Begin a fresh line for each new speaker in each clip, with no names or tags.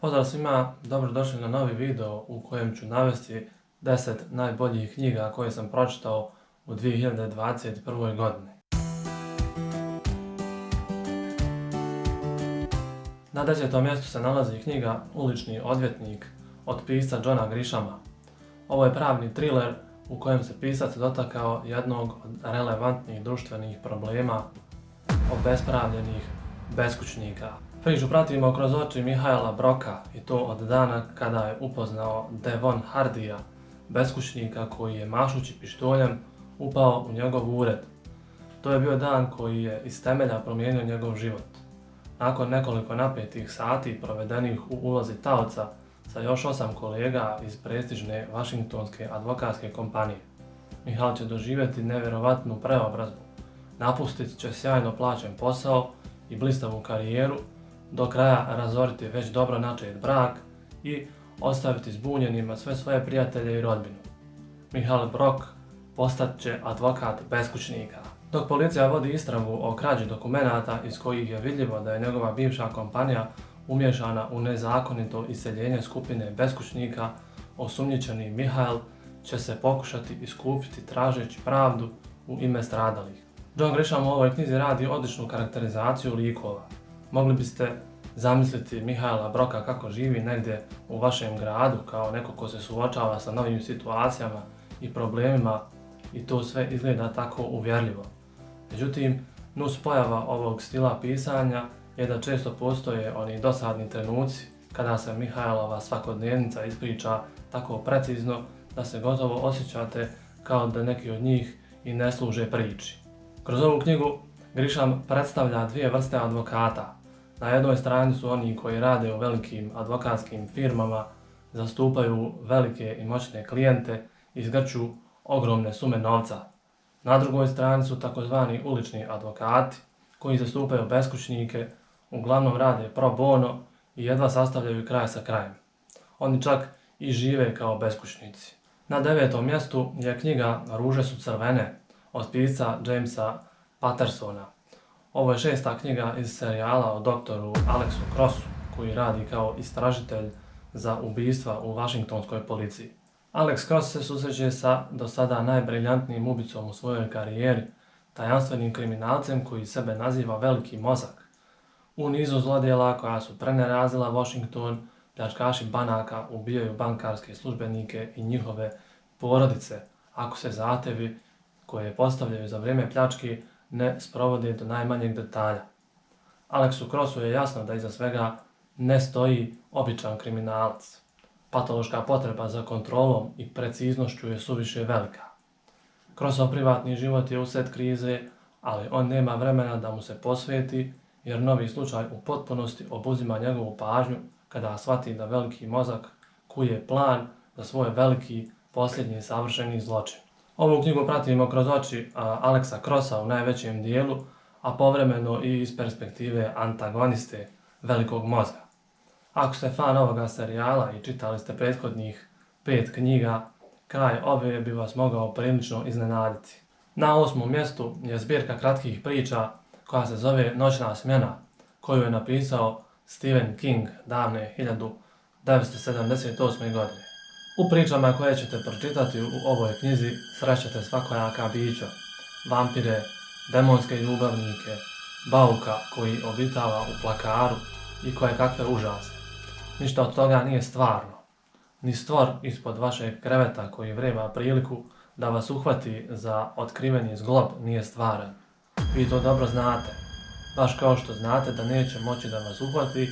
Pozdrav svima, dobrodošli na novi video u kojem ću navesti 10 najboljih knjiga koje sam pročitao u 2021. godini. Na 10. mjestu se nalazi knjiga Ulični odvjetnik od pisca Johna Grishama. Ovo je pravni thriller u kojem se pisac dotakao jednog od relevantnih društvenih problema obespravljenih beskućnika. Priču pratimo kroz oči Mihaela Broka i to od dana kada je upoznao Devon Hardija, beskućnika koji je mašući pištoljem upao u njegov ured. To je bio dan koji je iz temelja promijenio njegov život. Nakon nekoliko napetih sati provedenih u ulozi taoca sa još 8 kolega iz prestižne vašingtonske advokatske kompanije, Mihael će doživjeti nevjerovatnu preobrazbu. Napustit će sjajno plaćen posao i blistavu karijeru, do kraja razoriti već dobro načet brak i ostaviti zbunjenima sve svoje prijatelje i rodbinu. Mihael Brok postat će advokat beskućnika. Dok policija vodi istragu o krađi dokumenata iz kojih je vidljivo da je njegova bivša kompanija umiješana u nezakonito iseljenje skupine beskućnika, osumnjičeni Mihael će se pokušati iskupiti tražeći pravdu u ime stradalih. John Grisham u ovoj knjizi radi odličnu karakterizaciju likova. Mogli biste zamisliti Mihaela Broka kako živi negdje u vašem gradu kao neko ko se suočava sa novim situacijama i problemima i to sve izgleda tako uvjerljivo. Međutim, nuspojava ovog stila pisanja je da često postoje oni dosadni trenuci kada se Mihaelova svakodnevnica ispriča tako precizno da se gotovo osjećate kao da neki od njih i ne služe priči. Kroz ovu knjigu Grisham predstavlja dvije vrste advokata. Na jednoj strani su oni koji rade u velikim advokatskim firmama, zastupaju velike i moćne klijente i zgrću ogromne sume novca. Na drugoj strani su takozvani ulični advokati koji zastupaju beskućnike, uglavnom rade pro bono i jedva sastavljaju kraj sa krajem. Oni čak i žive kao beskućnici. Na 9. mjestu je knjiga Ruže su crvene od pisca Jamesa Pattersona. Ovo je 6. knjiga iz serijala o doktoru Alexu Crossu koji radi kao istražitelj za ubistva u vašingtonskoj policiji. Alex Cross se susreće sa do sada najbriljantnijim ubicom u svojoj karijeri, tajanstvenim kriminalcem koji sebe naziva Veliki mozak. U nizu zlodjela koja su prenerazila Washington, pljačkaši banaka ubijaju bankarske službenike i njihove porodice ako se zahtjevi koje postavljaju za vrijeme pljački ne sprovode do najmanjeg detalja. Alexu Crossu je jasno da iza svega ne stoji običan kriminalac. Patološka potreba za kontrolom i preciznošću je suviše velika. Crossov privatni život je usred krize, ali on nema vremena da mu se posveti jer novi slučaj u potpunosti obuzima njegovu pažnju kada shvati da veliki mozak kuje plan za svoj veliki posljednji savršeni zločin. Ovu knjigu pratimo kroz oči Alexa Crossa u najvećem dijelu, a povremeno i iz perspektive antagoniste velikog mozga. Ako ste fan ovoga serijala i čitali ste prethodnih 5 knjiga, kraj ove bi vas mogao prilično iznenaditi. Na 8. mjestu je zbirka kratkih priča koja se zove Noćna smjena, koju je napisao Stephen King davne 1978. godine. U pričama koje ćete pročitati u ovoj knjizi srećete svakojaka bića, vampire, demonske ljubavnike, bauka koji obitava u plakaru i koje kakve užase. Ništa od toga nije stvarno. Ni stvor ispod vašeg kreveta koji vreba priliku da vas uhvati za otkriveni zglob nije stvaran. Vi to dobro znate, baš kao što znate da neće moći da vas uhvati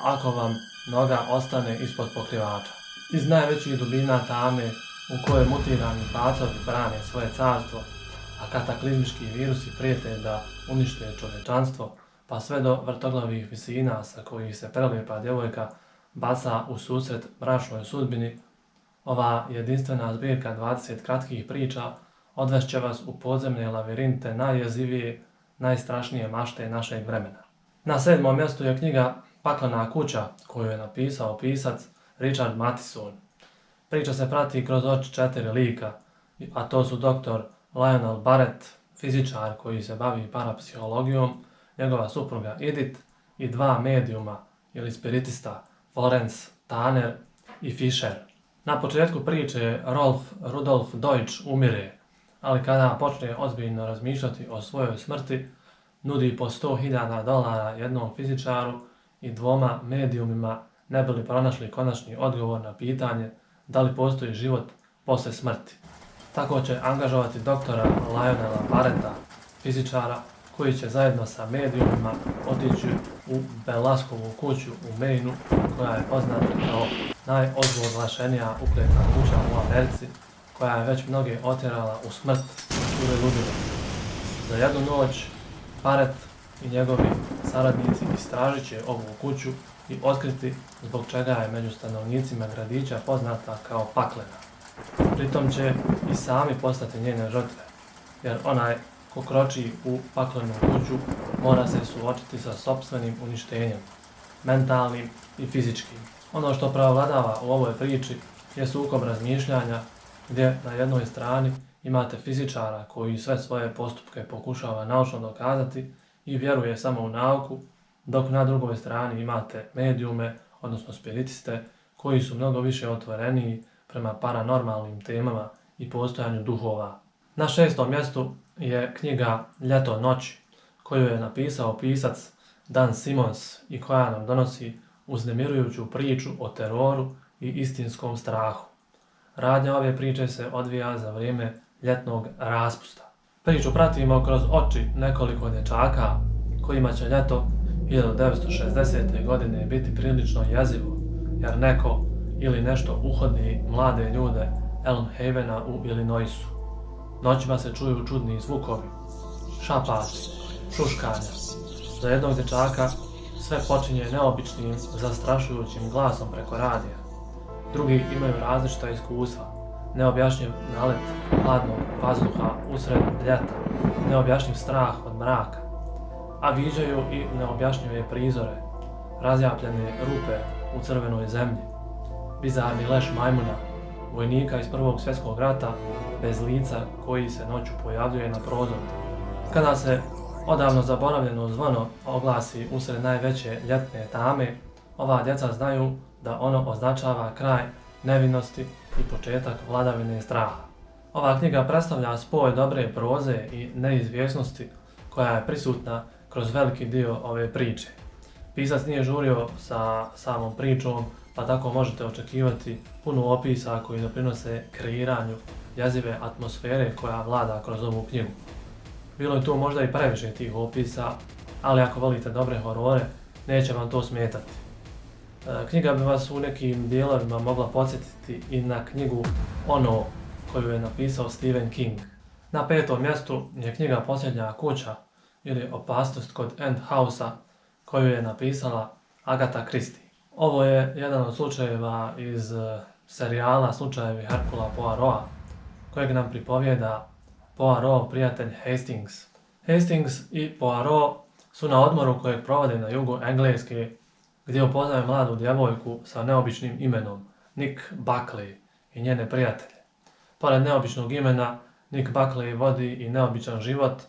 ako vam noga ostane ispod pokrivača. Iz najvećih dubina tame u kojoj mutirani pacovi brane svoje carstvo, a kataklizmički virusi prijete da unište čovječanstvo, pa sve do vrtoglavih visina sa kojih se prelijepa djevojka baca u susret bračnoj sudbini, ova jedinstvena zbirka 20 kratkih priča odvešće vas u podzemne lavirinte najjezivije, najstrašnije mašte našeg vremena. Na 7. mjestu je knjiga Paklena kuća koju je napisao pisac Richard Matheson. Priča se prati kroz oči 4 lika, a to su dr. Lionel Barrett, fizičar koji se bavi parapsihologijom, njegova supruga Edith i 2 medijuma ili spiritista, Florence, Tanner i Fisher. Na početku priče Rudolf Deutsch umire, ali kada počne ozbiljno razmišljati o svojoj smrti, nudi po $100.000 jednom fizičaru i 2 medijumima ne bi li pronašli konačni odgovor na pitanje da li postoji život posle smrti. Tako će angažovati doktora Lionela Barretta, fizičara, koji će zajedno sa medijumima otići u Belaskovu kuću u Mainu, koja je poznata kao najozloglašenija ukletna kuća u Americi, koja je već mnoge otjerala u smrt ili ludilo. Za jednu noć Barrett i njegovi saradnici istražit će ovu kuću i otkriti zbog čega je među stanovnicima gradića poznata kao paklena. Pritom će i sami postati njene žrtve, jer onaj ko kroči u paklenu kuću mora se suočiti sa sopstvenim uništenjem, mentalnim i fizičkim. Ono što preovladava u ovoj priči je sukob razmišljanja, gdje na jednoj strani imate fizičara koji sve svoje postupke pokušava naučno dokazati i vjeruje samo u nauku, dok na drugoj strani imate medijume, odnosno spiritiste, koji su mnogo više otvoreniji prema paranormalnim temama i postojanju duhova. Na 6. mjestu je knjiga Ljeto noći, koju je napisao pisac Dan Simmons i koja nam donosi uznemirujuću priču o teroru i istinskom strahu. Radnja ove priče se odvija za vrijeme ljetnog raspusta. Priču pratimo kroz oči nekoliko dječaka kojima će ljeto 1960. godine biti prilično jezivo, jer neko ili nešto uhodi mlade ljude Elm Havena u Illinoisu. Noćima se čuju čudni zvukovi, šapati, šuškanja. Za jednog dječaka sve počinje neobičnim, zastrašujućim glasom preko radija. Drugi imaju različita iskustva, neobjašnjiv nalet hladnog vazduha usred ljeta, neobjašnjiv strah od mraka, a viđaju i neobjašnjive prizore, razjapljene rupe u crvenoj zemlji, bizarni leš majmuna, vojnika iz Prvog svjetskog rata bez lica koji se noću pojavljuje na prozoru. Kada se odavno zaboravljeno zvono oglasi usred najveće ljetne tame, ova djeca znaju da ono označava kraj nevinosti i početak vladavine straha. Ova knjiga predstavlja spoj dobre proze i neizvjesnosti koja je prisutna kroz veliki dio ove priče. Pisac nije žurio sa samom pričom, pa tako možete očekivati puno opisa koji doprinose kreiranju jezive atmosfere koja vlada kroz ovu knjigu. Bilo je tu možda i previše tih opisa, ali ako volite dobre horore, neće vam to smetati. Knjiga bi vas u nekim dijelovima mogla podsjetiti i na knjigu Ono, koju je napisao Stephen King. Na 5. mjestu je knjiga Posljednja kuća ili Opasnost kod End House-a, koju je napisala Agatha Christie. Ovo je jedan od slučajeva iz serijala Slučajevi Hercula Poirota, kojeg nam pripovijeda Poirot prijatelj Hastings. Hastings i Poirot su na odmoru kojeg provode na jugu Engleske, gdje upoznaju mladu djevojku sa neobičnim imenom, Nick Buckley, i njene prijatelje. Pored neobičnog imena, Nick Buckley vodi i neobičan život,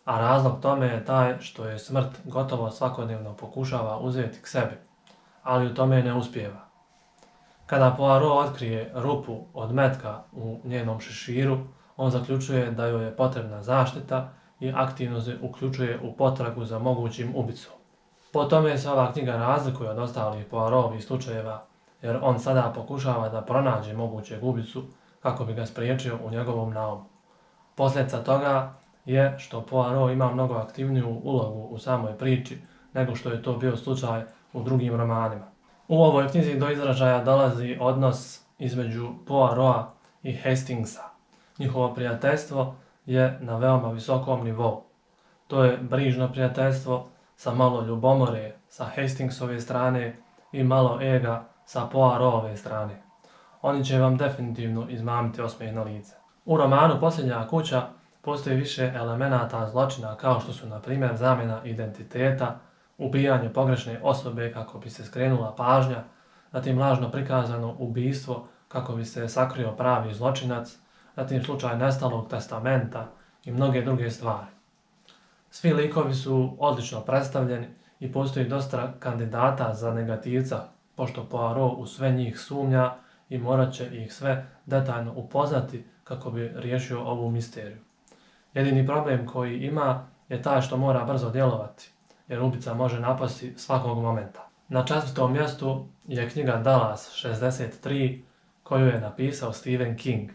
a razlog tome je taj što je smrt gotovo svakodnevno pokušava uzeti k sebi, ali u tome ne uspijeva. Kada Poirot otkrije rupu od metka u njenom šeširu, on zaključuje da joj je potrebna zaštita i aktivno se uključuje u potragu za mogućim ubicom. Po tome se ova knjiga razlikuje od ostalih Poirotovih slučajeva, jer on sada pokušava da pronađe mogućeg ubicu kako bi ga spriječio u njegovom naumu. Posljedica toga je što Poirot ima mnogo aktivniju ulogu u samoj priči nego što je to bio slučaj u drugim romanima. U ovoj knjizi do izražaja dolazi odnos između Poirota i Hastingsa. Njihovo prijateljstvo je na veoma visokom nivou. To je brižno prijateljstvo sa malo ljubomore sa Hastingsove strane i malo ega sa Poirotove strane. Oni će vam definitivno izmamiti osmijeh na lice. U romanu Posljednja kuća postoji više elemenata zločina kao što su na primjer zamjena identiteta, ubijanje pogrešne osobe kako bi se skrenula pažnja, zatim lažno prikazano ubistvo kako bi se sakrio pravi zločinac, zatim slučaj nestalog testamenta i mnoge druge stvari. Svi likovi su odlično predstavljeni i postoji dosta kandidata za negativca pošto Poirot u sve njih sumnja i morat će ih sve detaljno upoznati kako bi riješio ovu misteriju. Jedini problem koji ima je taj što mora brzo djelovati, jer ubica može napasti svakog momenta. Na 4. mjestu je knjiga Dallas 63 koju je napisao Stephen King.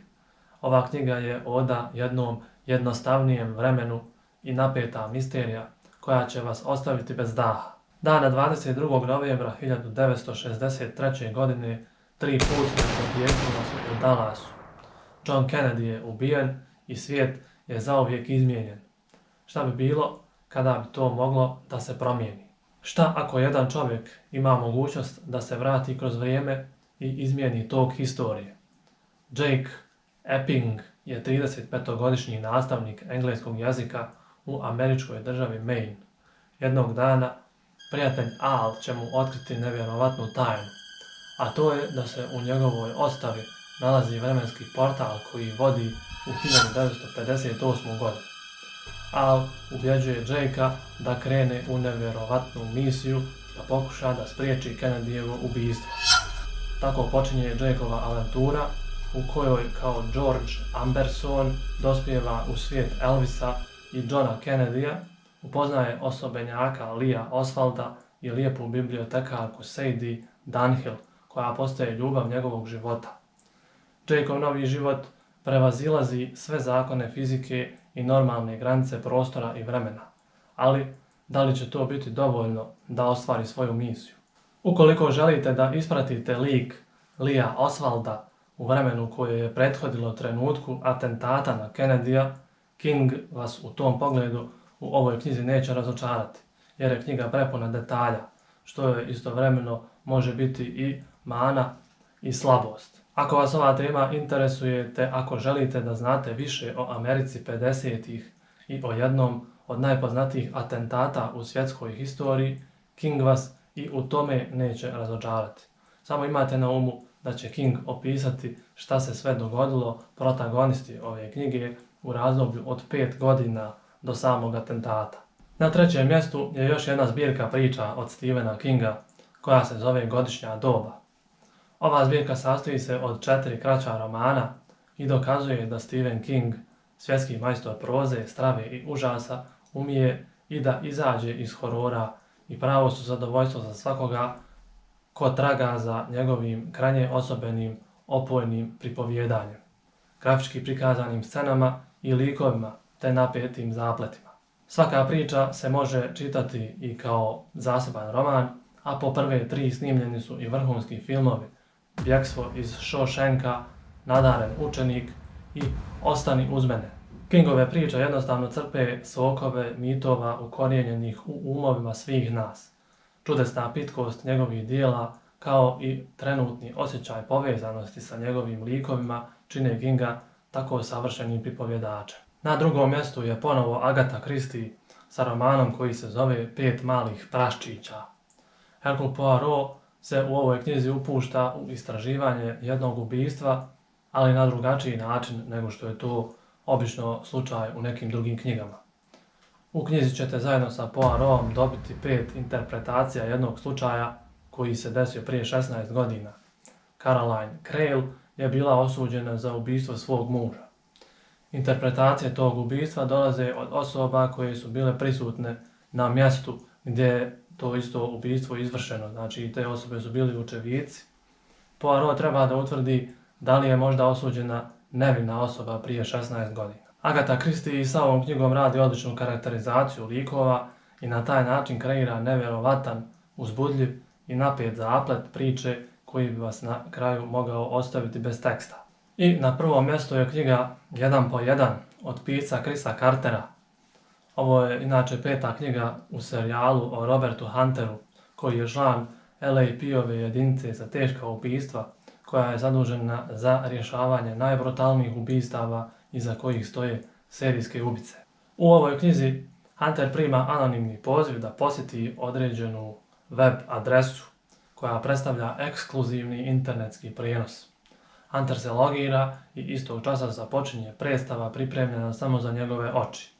Ova knjiga je oda jednom jednostavnijem vremenu i napeta misterija koja će vas ostaviti bez daha. Dana 22. novembra 1963. godine 3 putnika poginulo su u Dallasu. John Kennedy je ubijen i svijet je zauvijek izmijenjen. Šta bi bilo kada bi to moglo da se promijeni? Šta ako jedan čovjek ima mogućnost da se vrati kroz vrijeme i izmijeni tok historije? Jake Epping je 35-godišnji nastavnik engleskog jezika u američkoj državi Maine. Jednog dana prijatelj Al će mu otkriti nevjerovatnu tajnu, a to je da se u njegovoj ostavi nalazi vremenski portal koji vodi u 1958. godinu. Al ubjeđuje Jakea da krene u nevjerovatnu misiju da pokuša da spriječi Kennedyjevo ubijstvo. Tako počinje Jakeova avantura u kojoj kao George Amberson dospijeva u svijet Elvisa i Johna Kennedyja, upoznaje osobenjaka Leea Oswalda i lijepu bibliotekarku Sadie Dunhill, koja postaje ljubav njegovog života. Jakeov novi život prevazilazi sve zakone fizike i normalne granice prostora i vremena, ali da li će to biti dovoljno da ostvari svoju misiju? Ukoliko želite da ispratite lik Leea Oswalda u vremenu koje je prethodilo trenutku atentata na Kennedyja, King vas u tom pogledu u ovoj knjizi neće razočarati, jer je knjiga prepuna detalja, što je istovremeno može biti i mana i slabost. Ako vas ova tema interesuje te ako želite da znate više o Americi 50-ih i o jednom od najpoznatijih atentata u svjetskoj historiji, King vas i u tome neće razočarati. Samo imate na umu da će King opisati šta se sve dogodilo protagonisti ove knjige u razdoblju od 5 godina do samog atentata. Na 3. mjestu je još jedna zbirka priča od Stephena Kinga koja se zove Godišnja doba. Ova zbirka sastoji se od 4 kraća romana i dokazuje da Stephen King, svjetski majstor proze, strave i užasa, umije i da izađe iz horora i pravo su zadovoljstvo za svakoga ko traga za njegovim krajnje osobenim, opojnim pripovjedanjem, grafički prikazanim scenama i likovima te napetim zapletima. Svaka priča se može čitati i kao zaseban roman, a po prve 3 snimljeni su i vrhunski filmovi Bjekstvo iz Shawshanka, Nadaren učenik i Ostani uz mene. Kingove priče jednostavno crpe sokove mitova ukorijenjenih u umovima svih nas. Čudesna pitkost njegovih dijela, kao i trenutni osjećaj povezanosti sa njegovim likovima, čine Kinga tako savršenim pripovjedačem. Na 2. mjestu je ponovo Agatha Christie sa romanom koji se zove 5 malih praščića. Hercule Poirot se u ovoj knjizi upušta u istraživanje jednog ubijstva, ali na drugačiji način nego što je to obično slučaj u nekim drugim knjigama. U knjizi ćete zajedno sa Poirotom dobiti 5 interpretacija jednog slučaja koji se desio prije 16 godina. Caroline Crale je bila osuđena za ubijstvo svog muža. Interpretacije tog ubijstva dolaze od osoba koje su bile prisutne na mjestu gdje je to isto ubijstvo izvršeno, znači te osobe su bili očevici. Poirot treba da utvrdi da li je možda osuđena nevina osoba prije 16 godina. Agatha Christie sa ovom knjigom radi odličnu karakterizaciju likova i na taj način kreira nevjerovatan, uzbudljiv i napet zaplet priče koji bi vas na kraju mogao ostaviti bez teksta. I na 1. mjestu je knjiga 1 po 1 od pisca Chrisa Cartera. Ovo je inače 5. knjiga u serijalu o Robertu Hunteru, koji je član LAPD-ove jedinice za teška ubijstva, koja je zadužena za rješavanje najbrutalnijih ubistava iza kojih stoje serijske ubice. U ovoj knjizi Hunter prima anonimni poziv da posjeti određenu web adresu koja predstavlja ekskluzivni internetski prijenos. Hunter se logira i istog časa započinje predstava pripremljena samo za njegove oči.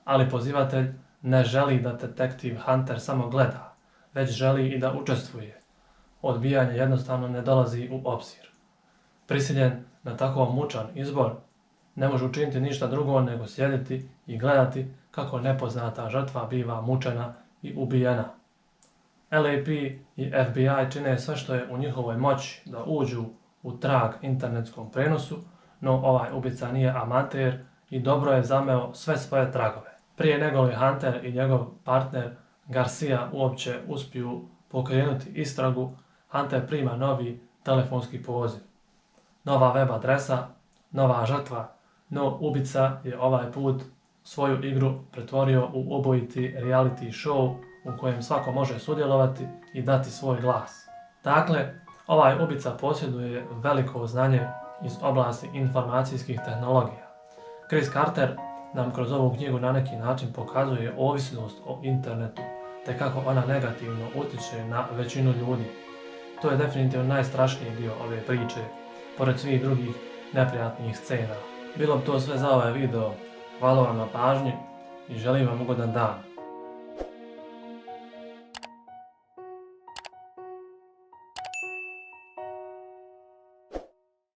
Ali pozivatelj ne želi da detektiv Hunter samo gleda, već želi i da učestvuje. odbijanje jednostavno ne dolazi u obzir. Prisiljen na tako mučan izbor, ne može učiniti ništa drugo nego sjediti i gledati kako nepoznata žrtva biva mučena i ubijena. LAP i FBI čine sve što je u njihovoj moći da uđu u trag internetskom prenosu, no ovaj ubica nije amater i dobro je zameo sve svoje tragove. Prije nego li Hunter i njegov partner Garcia uopće uspiju pokrenuti istragu, Hunter prima novi telefonski poziv. Nova web adresa, nova žrtva, no ubica je ovaj put svoju igru pretvorio u ubojiti reality show u kojem svako može sudjelovati i dati svoj glas. Dakle, ovaj ubica posjeduje veliko znanje iz oblasti informacijskih tehnologija. Chris Carter nam kroz ovu knjigu na neki način pokazuje ovisnost o internetu, te kako ona negativno utječe na većinu ljudi. To je definitivno najstrašniji dio ove priče, pored svih drugih neprijatnih scena. Bilo bi to sve za ovaj video. Hvala vam na pažnji i želim vam ugodan dan.